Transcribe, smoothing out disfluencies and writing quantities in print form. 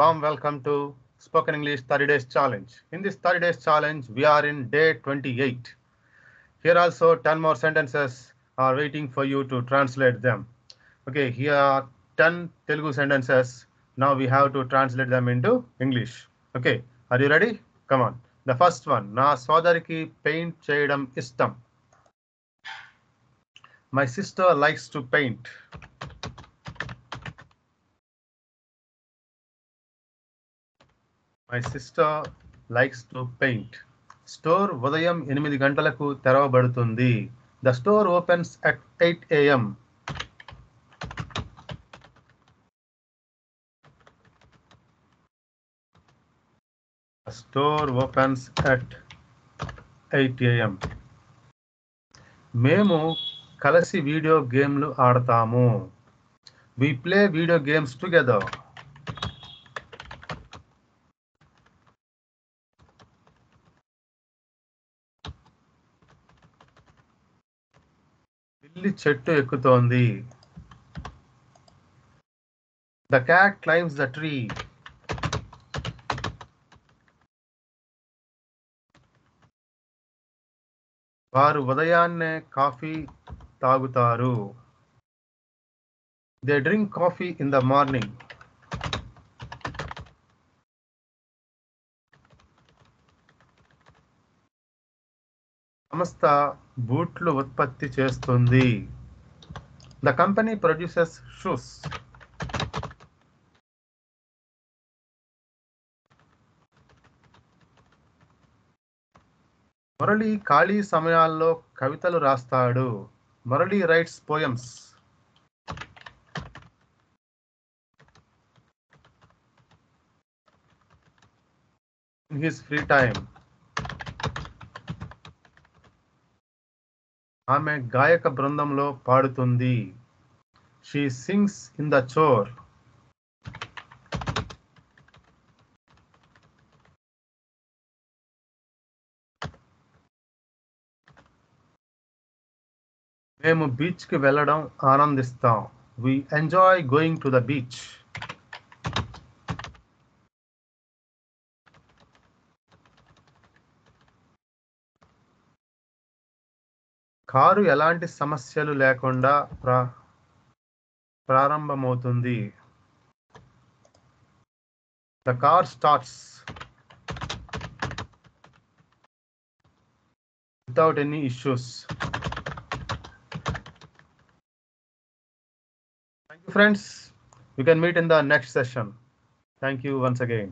Warm welcome to Spoken English 30 Days Challenge. In this 30 Days Challenge, we are in day 28. Here also 10 more sentences are waiting for you to translate them. Okay, here are 10 Telugu sentences. Now we have to translate them into English. Okay, are you ready? Come on. The first one. Na sodariki paint cheyadam istam. My sister likes to paint. My sister likes to paint. Store ఉదయం 8 గంటలకు తెరవబడుతుంది. The store opens at 8 a.m. The store opens at 8 a.m. మేము కలిసి video గేమ్లు ఆడతాము. We play video games together. పిల్లి చెట్టు ఎక్కుతోంది. The cat climbs the tree. వారు ఉదయాన్నే కాఫీ తాగుతారు. They drink coffee in the morning. సంస్థ బూట్లు ఉత్పత్తి చేస్తుంది. The company produces shoes. Murali ఖాళీ సమయాల్లో కవితలు రాస్తాడు. Murali rights poems. In his free time. ఆమె గాయక బృందంలో పాడుతుంది. She sings in the chore. మేము బీచ్కి వెళ్ళడం ఆనందిస్తాం. We enjoy going to the beach. Car ఎలాంటి సమస్యలు లేకుండా ప్రారంభమవుతుంది. The car starts without any issues. Thank you, friends. We can meet in the next session. Thank you once again.